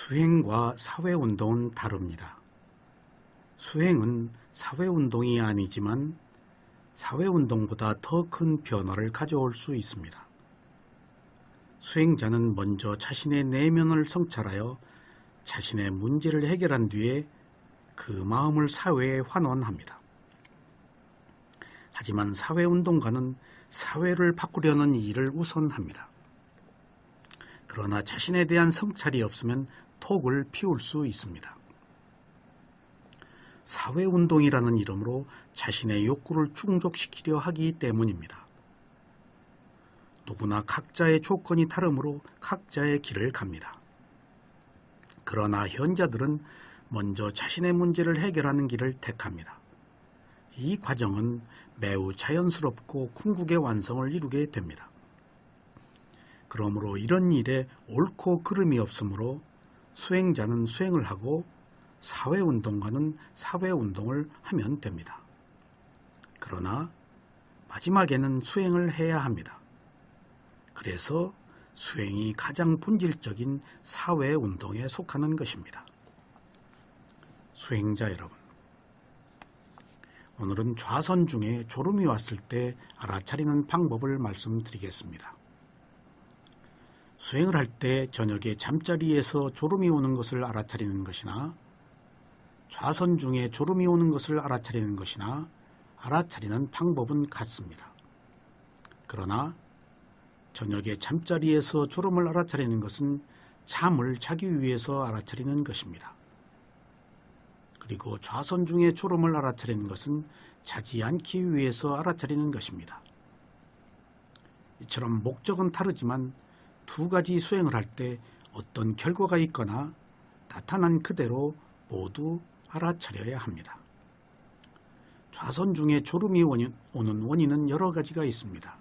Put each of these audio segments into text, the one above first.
수행과 사회운동은 다릅니다. 수행은 사회운동이 아니지만 사회운동보다 더 큰 변화를 가져올 수 있습니다. 수행자는 먼저 자신의 내면을 성찰하여 자신의 문제를 해결한 뒤에 그 마음을 사회에 환원합니다. 하지만 사회운동가는 사회를 바꾸려는 일을 우선합니다. 그러나 자신에 대한 성찰이 없으면 톡을 피울 수 있습니다. 사회운동이라는 이름으로 자신의 욕구를 충족시키려 하기 때문입니다. 누구나 각자의 조건이 다르므로 각자의 길을 갑니다. 그러나 현자들은 먼저 자신의 문제를 해결하는 길을 택합니다. 이 과정은 매우 자연스럽고 궁극의 완성을 이루게 됩니다. 그러므로 이런 일에 옳고 그름이 없으므로 수행자는 수행을 하고 사회운동가는 사회운동을 하면 됩니다. 그러나 마지막에는 수행을 해야 합니다. 그래서 수행이 가장 본질적인 사회운동에 속하는 것입니다. 수행자 여러분, 오늘은 좌선 중에 졸음이 왔을 때 알아차리는 방법을 말씀드리겠습니다. 수행을 할 때 저녁에 잠자리에서 졸음이 오는 것을 알아차리는 것이나 좌선 중에 졸음이 오는 것을 알아차리는 것이나 알아차리는 방법은 같습니다. 그러나 저녁에 잠자리에서 졸음을 알아차리는 것은 잠을 자기 위해서 알아차리는 것입니다. 그리고 좌선 중에 졸음을 알아차리는 것은 자지 않기 위해서 알아차리는 것입니다. 이처럼 목적은 다르지만 두 가지 수행을 할 때 어떤 결과가 있거나 나타난 그대로 모두 알아차려야 합니다. 좌선 중에 졸음이 오는 원인은 여러 가지가 있습니다.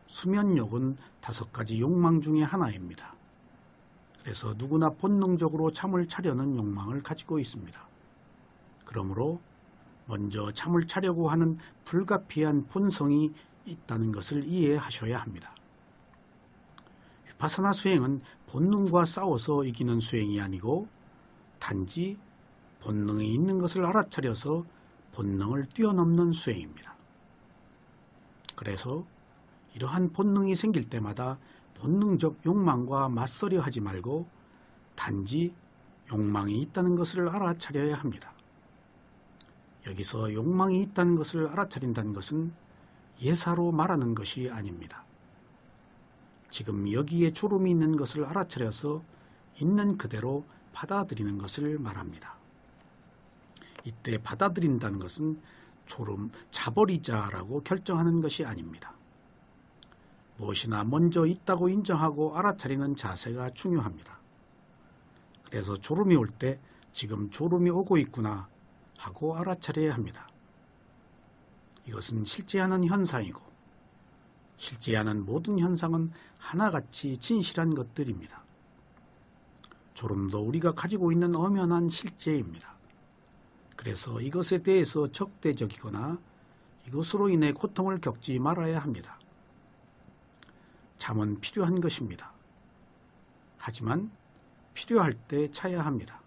수면욕은 5가지 욕망 중에 하나입니다. 그래서 누구나 본능적으로 잠을 자려는 욕망을 가지고 있습니다. 그러므로 먼저 잠을 자려고 하는 불가피한 본성이 있다는 것을 이해하셔야 합니다. 비파사나 수행은 본능과 싸워서 이기는 수행이 아니고 단지 본능이 있는 것을 알아차려서 본능을 뛰어넘는 수행입니다. 그래서 이러한 본능이 생길 때마다 본능적 욕망과 맞서려 하지 말고 단지 욕망이 있다는 것을 알아차려야 합니다. 여기서 욕망이 있다는 것을 알아차린다는 것은 예사로 말하는 것이 아닙니다. 지금 여기에 졸음이 있는 것을 알아차려서 있는 그대로 받아들이는 것을 말합니다. 이때 받아들인다는 것은 졸음 자버리자라고 결정하는 것이 아닙니다. 무엇이나 먼저 있다고 인정하고 알아차리는 자세가 중요합니다. 그래서 졸음이 올 때 지금 졸음이 오고 있구나 하고 알아차려야 합니다. 이것은 실제하는 현상이고 실제하는 모든 현상은 하나같이 진실한 것들입니다. 졸음도 우리가 가지고 있는 엄연한 실제입니다. 그래서 이것에 대해서 적대적이거나 이것으로 인해 고통을 겪지 말아야 합니다. 잠은 필요한 것입니다. 하지만 필요할 때 자야 합니다.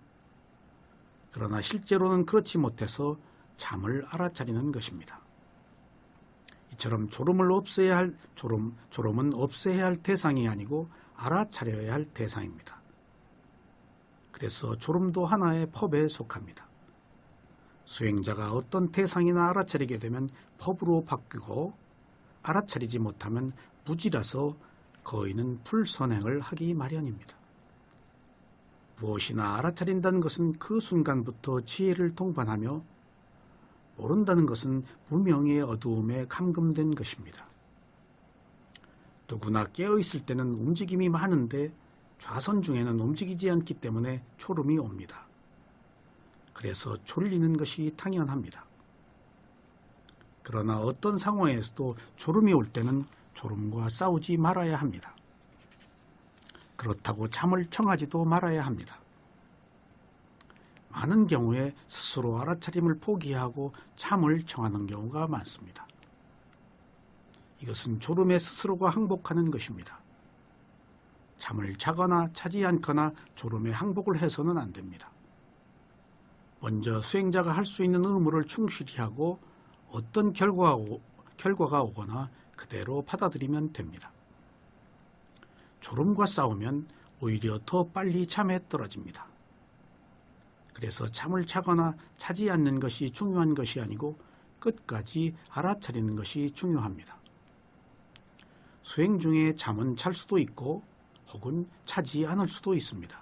그러나 실제로는 그렇지 못해서 잠을 알아차리는 것입니다. 이처럼 졸음은 없애야 할 대상이 아니고 알아차려야 할 대상입니다. 그래서 졸음도 하나의 법에 속합니다. 수행자가 어떤 대상이나 알아차리게 되면 법으로 바뀌고 알아차리지 못하면 무지라서 거의는 불선행을 하기 마련입니다. 무엇이나 알아차린다는 것은 그 순간부터 지혜를 동반하며 모른다는 것은 무명의 어두움에 감금된 것입니다. 누구나 깨어있을 때는 움직임이 많은데 좌선 중에는 움직이지 않기 때문에 졸음이 옵니다. 그래서 졸리는 것이 당연합니다. 그러나 어떤 상황에서도 졸음이 올 때는 졸음과 싸우지 말아야 합니다. 그렇다고 잠을 청하지도 말아야 합니다. 많은 경우에 스스로 알아차림을 포기하고 잠을 청하는 경우가 많습니다. 이것은 졸음에 스스로가 항복하는 것입니다. 잠을 자거나 자지 않거나 졸음에 항복을 해서는 안 됩니다. 먼저 수행자가 할 수 있는 의무를 충실히 하고 어떤 결과가 오거나 그대로 받아들이면 됩니다. 졸음과 싸우면 오히려 더 빨리 잠에 떨어집니다. 그래서 잠을 자거나 자지 않는 것이 중요한 것이 아니고 끝까지 알아차리는 것이 중요합니다. 수행 중에 잠은 잘 수도 있고 혹은 자지 않을 수도 있습니다.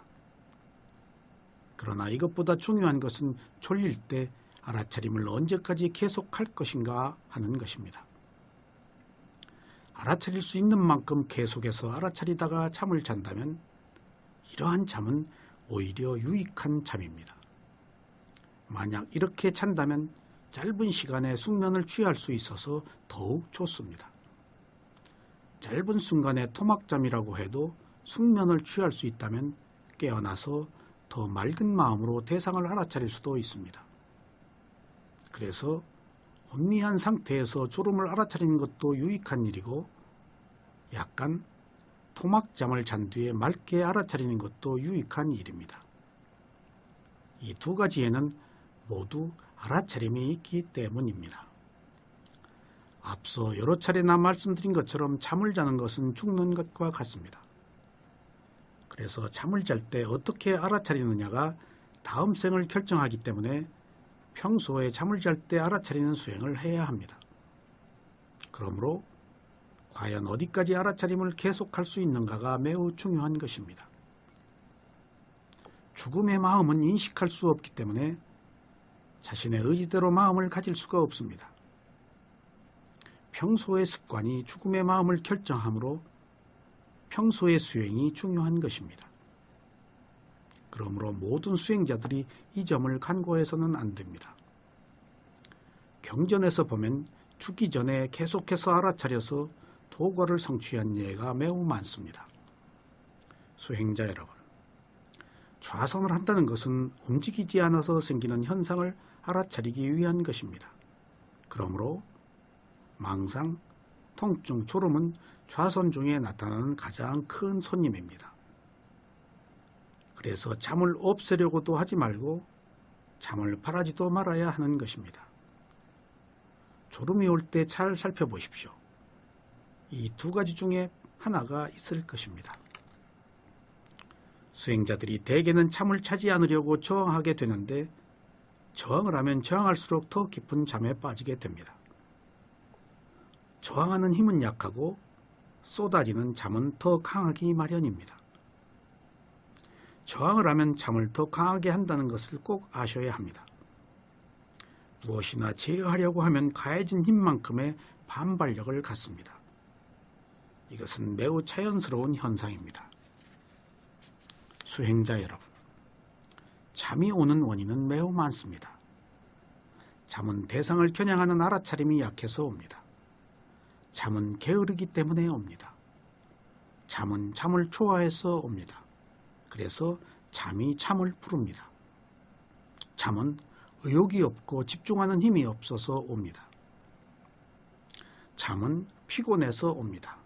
그러나 이것보다 중요한 것은 졸릴 때 알아차림을 언제까지 계속할 것인가 하는 것입니다. 알아차릴 수 있는 만큼 계속해서 알아차리다가 잠을 잔다면 이러한 잠은 오히려 유익한 잠입니다. 만약 이렇게 잔다면 짧은 시간에 숙면을 취할 수 있어서 더욱 좋습니다. 짧은 순간의 토막잠이라고 해도 숙면을 취할 수 있다면 깨어나서 더 맑은 마음으로 대상을 알아차릴 수도 있습니다. 그래서 혼미한 상태에서 졸음을 알아차리는 것도 유익한 일이고 약간 토막잠을 잔 뒤에 맑게 알아차리는 것도 유익한 일입니다. 이 두 가지에는 모두 알아차림이 있기 때문입니다. 앞서 여러 차례나 말씀드린 것처럼 잠을 자는 것은 죽는 것과 같습니다. 그래서 잠을 잘 때 어떻게 알아차리느냐가 다음 생을 결정하기 때문에 평소에 잠을 잘 때 알아차리는 수행을 해야 합니다. 그러므로 과연 어디까지 알아차림을 계속할 수 있는가가 매우 중요한 것입니다. 죽음의 마음은 인식할 수 없기 때문에 자신의 의지대로 마음을 가질 수가 없습니다. 평소의 습관이 죽음의 마음을 결정하므로 평소의 수행이 중요한 것입니다. 그러므로 모든 수행자들이 이 점을 간과해서는 안 됩니다. 경전에서 보면 죽기 전에 계속해서 알아차려서 도과를 성취한 예가 매우 많습니다. 수행자 여러분, 좌선을 한다는 것은 움직이지 않아서 생기는 현상을 알아차리기 위한 것입니다. 그러므로 망상, 통증, 졸음은 좌선 중에 나타나는 가장 큰 손님입니다. 그래서 잠을 없애려고도 하지 말고 잠을 바라지도 말아야 하는 것입니다. 졸음이 올 때 잘 살펴보십시오. 이 두 가지 중에 하나가 있을 것입니다. 수행자들이 대개는 잠을 자지 않으려고 저항하게 되는데 저항을 하면 저항할수록 더 깊은 잠에 빠지게 됩니다. 저항하는 힘은 약하고 쏟아지는 잠은 더 강하기 마련입니다. 저항을 하면 잠을 더 강하게 한다는 것을 꼭 아셔야 합니다. 무엇이나 제어하려고 하면 가해진 힘만큼의 반발력을 갖습니다. 이것은 매우 자연스러운 현상입니다. 수행자 여러분, 잠이 오는 원인은 매우 많습니다. 잠은 대상을 겨냥하는 알아차림이 약해서 옵니다. 잠은 게으르기 때문에 옵니다. 잠은 잠을 좋아해서 옵니다. 그래서 잠이 잠을 부릅니다. 잠은 의욕이 없고 집중하는 힘이 없어서 옵니다. 잠은 피곤해서 옵니다.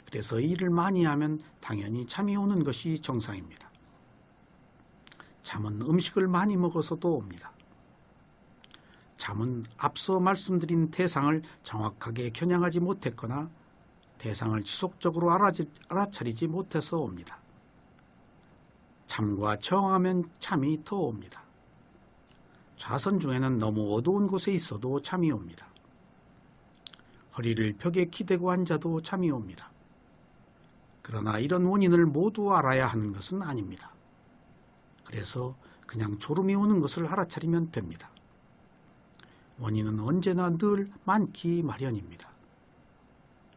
그래서 일을 많이 하면 당연히 잠이 오는 것이 정상입니다. 잠은 음식을 많이 먹어서도 옵니다. 잠은 앞서 말씀드린 대상을 정확하게 겨냥하지 못했거나 대상을 지속적으로 알아차리지 못해서 옵니다. 잠과 저항하면 잠이 더 옵니다. 좌선 중에는 너무 어두운 곳에 있어도 잠이 옵니다. 허리를 벽에 기대고 앉아도 잠이 옵니다. 그러나 이런 원인을 모두 알아야 하는 것은 아닙니다. 그래서 그냥 졸음이 오는 것을 알아차리면 됩니다. 원인은 언제나 늘 많기 마련입니다.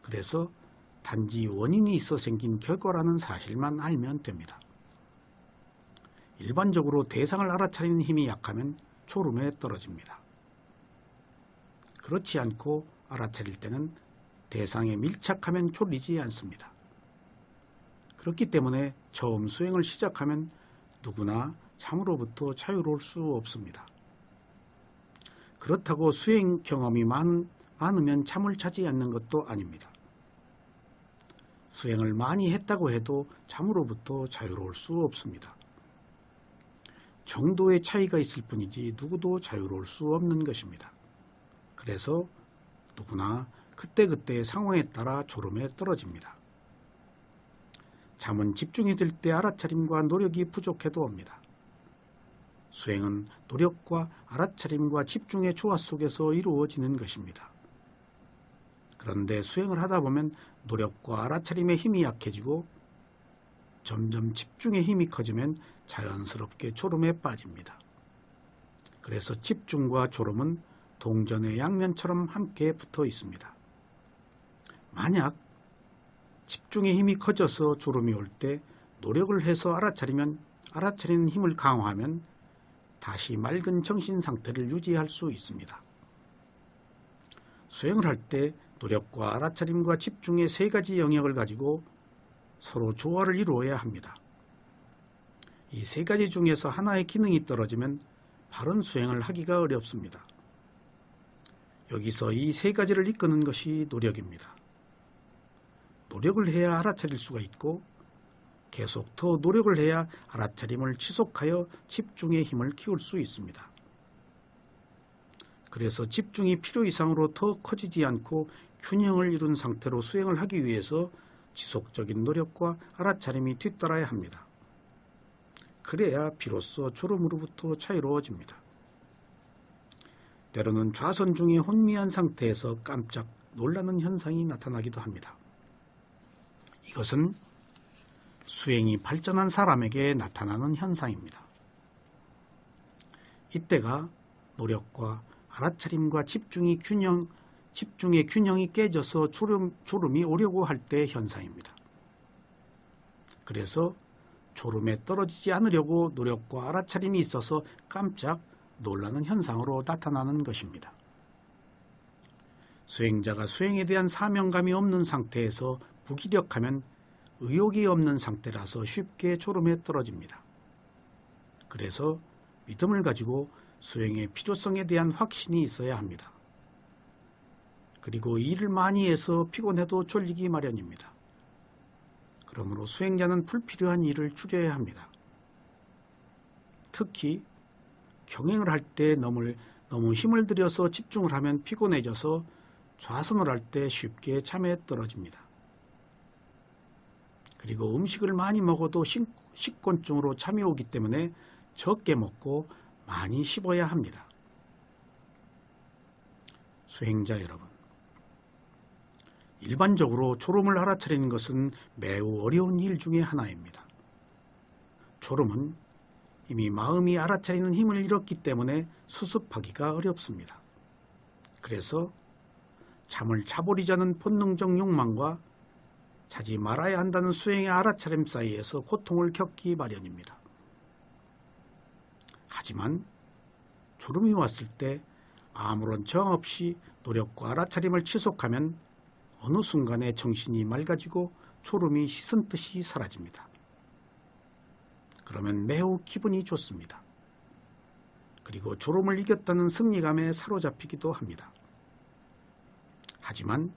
그래서 단지 원인이 있어 생긴 결과라는 사실만 알면 됩니다. 일반적으로 대상을 알아차리는 힘이 약하면 졸음에 떨어집니다. 그렇지 않고 알아차릴 때는 대상에 밀착하면 졸리지 않습니다. 그렇기 때문에 처음 수행을 시작하면 누구나 잠으로부터 자유로울 수 없습니다. 그렇다고 수행 경험이 많으면 잠을 자지 않는 것도 아닙니다. 수행을 많이 했다고 해도 잠으로부터 자유로울 수 없습니다. 정도의 차이가 있을 뿐이지 누구도 자유로울 수 없는 것입니다. 그래서 누구나 그때그때의 상황에 따라 졸음에 떨어집니다. 잠은 집중이 될 때 알아차림과 노력이 부족해도 옵니다. 수행은 노력과 알아차림과 집중의 조화 속에서 이루어지는 것입니다. 그런데 수행을 하다 보면 노력과 알아차림의 힘이 약해지고 점점 집중의 힘이 커지면 자연스럽게 졸음에 빠집니다. 그래서 집중과 졸음은 동전의 양면처럼 함께 붙어 있습니다. 만약 집중의 힘이 커져서 졸음이 올 때 노력을 해서 알아차리는 힘을 강화하면 다시 맑은 정신 상태를 유지할 수 있습니다. 수행을 할 때 노력과 알아차림과 집중의 세 가지 영역을 가지고 서로 조화를 이루어야 합니다. 이 세 가지 중에서 하나의 기능이 떨어지면 바른 수행을 하기가 어렵습니다. 여기서 이 세 가지를 이끄는 것이 노력입니다. 노력을 해야 알아차릴 수가 있고 계속 더 노력을 해야 알아차림을 지속하여 집중의 힘을 키울 수 있습니다. 그래서 집중이 필요 이상으로 더 커지지 않고 균형을 이룬 상태로 수행을 하기 위해서 지속적인 노력과 알아차림이 뒤따라야 합니다. 그래야 비로소 졸음으로부터 자유로워집니다. 때로는 좌선 중에 혼미한 상태에서 깜짝 놀라는 현상이 나타나기도 합니다. 이것은 수행이 발전한 사람에게 나타나는 현상입니다. 이때가 노력과 알아차림과 집중의 균형이 깨져서 졸음이 오려고 할 때의 현상입니다. 그래서 졸음에 떨어지지 않으려고 노력과 알아차림이 있어서 깜짝 놀라는 현상으로 나타나는 것입니다. 수행자가 수행에 대한 사명감이 없는 상태에서 무기력하면 의욕이 없는 상태라서 쉽게 졸음에 떨어집니다. 그래서 믿음을 가지고 수행의 필요성에 대한 확신이 있어야 합니다. 그리고 일을 많이 해서 피곤해도 졸리기 마련입니다. 그러므로 수행자는 불필요한 일을 줄여야 합니다. 특히 경행을 할 때 너무 힘을 들여서 집중을 하면 피곤해져서 좌선을 할 때 쉽게 잠에 떨어집니다. 그리고 음식을 많이 먹어도 식곤증으로 잠이 오기 때문에 적게 먹고 많이 씹어야 합니다. 수행자 여러분, 일반적으로 졸음을 알아차리는 것은 매우 어려운 일 중에 하나입니다. 졸음은 이미 마음이 알아차리는 힘을 잃었기 때문에 수습하기가 어렵습니다. 그래서 잠을 자버리자는 본능적 욕망과 자지 말아야 한다는 수행의 알아차림 사이에서 고통을 겪기 마련입니다. 하지만 졸음이 왔을 때 아무런 저항 없이 노력과 알아차림을 지속하면 어느 순간에 정신이 맑아지고 졸음이 씻은 듯이 사라집니다. 그러면 매우 기분이 좋습니다. 그리고 졸음을 이겼다는 승리감에 사로잡히기도 합니다. 하지만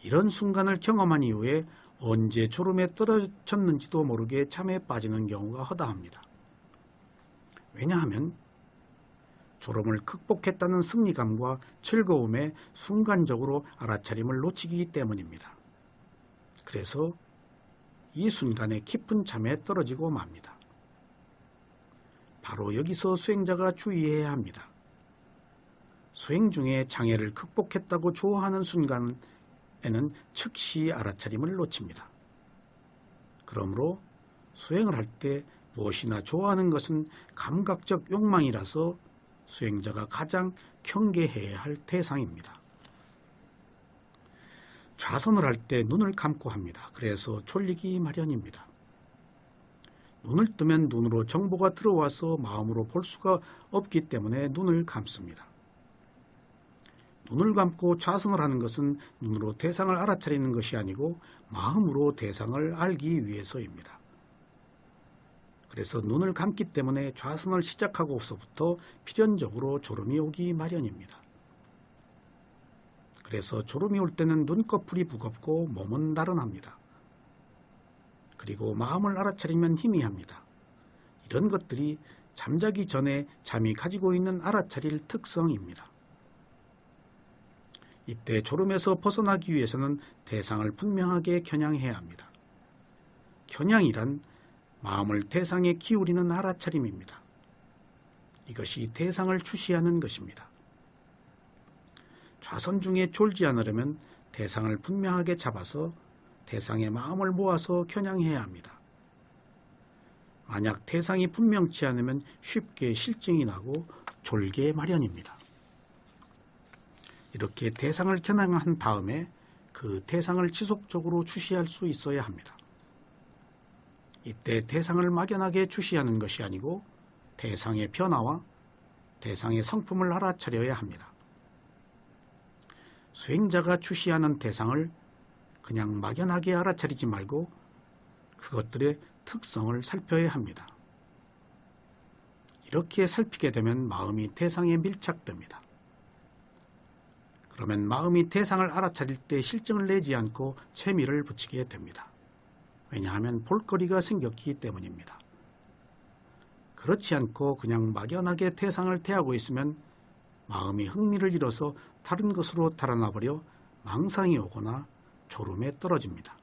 이런 순간을 경험한 이후에 언제 졸음에 떨어졌는지도 모르게 잠에 빠지는 경우가 허다합니다. 왜냐하면 졸음을 극복했다는 승리감과 즐거움에 순간적으로 알아차림을 놓치기 때문입니다. 그래서 이 순간에 깊은 잠에 떨어지고 맙니다. 바로 여기서 수행자가 주의해야 합니다. 수행 중에 장애를 극복했다고 좋아하는 순간에는 즉시 알아차림을 놓칩니다. 그러므로 수행을 할 때 무엇이나 좋아하는 것은 감각적 욕망이라서 수행자가 가장 경계해야 할 대상입니다. 좌선을 할 때 눈을 감고 합니다. 그래서 졸리기 마련입니다. 눈을 뜨면 눈으로 정보가 들어와서 마음으로 볼 수가 없기 때문에 눈을 감습니다. 눈을 감고 좌선을 하는 것은 눈으로 대상을 알아차리는 것이 아니고 마음으로 대상을 알기 위해서입니다. 그래서 눈을 감기 때문에 좌선을 시작하고서부터 필연적으로 졸음이 오기 마련입니다. 그래서 졸음이 올 때는 눈꺼풀이 무겁고 몸은 나른합니다. 그리고 마음을 알아차리면 희미합니다. 이런 것들이 잠자기 전에 잠이 가지고 있는 알아차릴 특성입니다. 이때 졸음에서 벗어나기 위해서는 대상을 분명하게 겨냥해야 합니다. 겨냥이란 마음을 대상에 기울이는 알아차림입니다. 이것이 대상을 추시하는 것입니다. 좌선 중에 졸지 않으려면 대상을 분명하게 잡아서 대상의 마음을 모아서 겨냥해야 합니다. 만약 대상이 분명치 않으면 쉽게 실증이 나고 졸게 마련입니다. 이렇게 대상을 겨냥한 다음에 그 대상을 지속적으로 추시할 수 있어야 합니다. 이때 대상을 막연하게 추시하는 것이 아니고 대상의 변화와 대상의 성품을 알아차려야 합니다. 수행자가 추시하는 대상을 그냥 막연하게 알아차리지 말고 그것들의 특성을 살펴야 합니다. 이렇게 살피게 되면 마음이 대상에 밀착됩니다. 그러면 마음이 대상을 알아차릴 때 실증을 내지 않고 재미를 붙이게 됩니다. 왜냐하면 볼거리가 생겼기 때문입니다. 그렇지 않고 그냥 막연하게 대상을 대하고 있으면 마음이 흥미를 잃어서 다른 것으로 달아나 버려 망상이 오거나 졸음에 떨어집니다.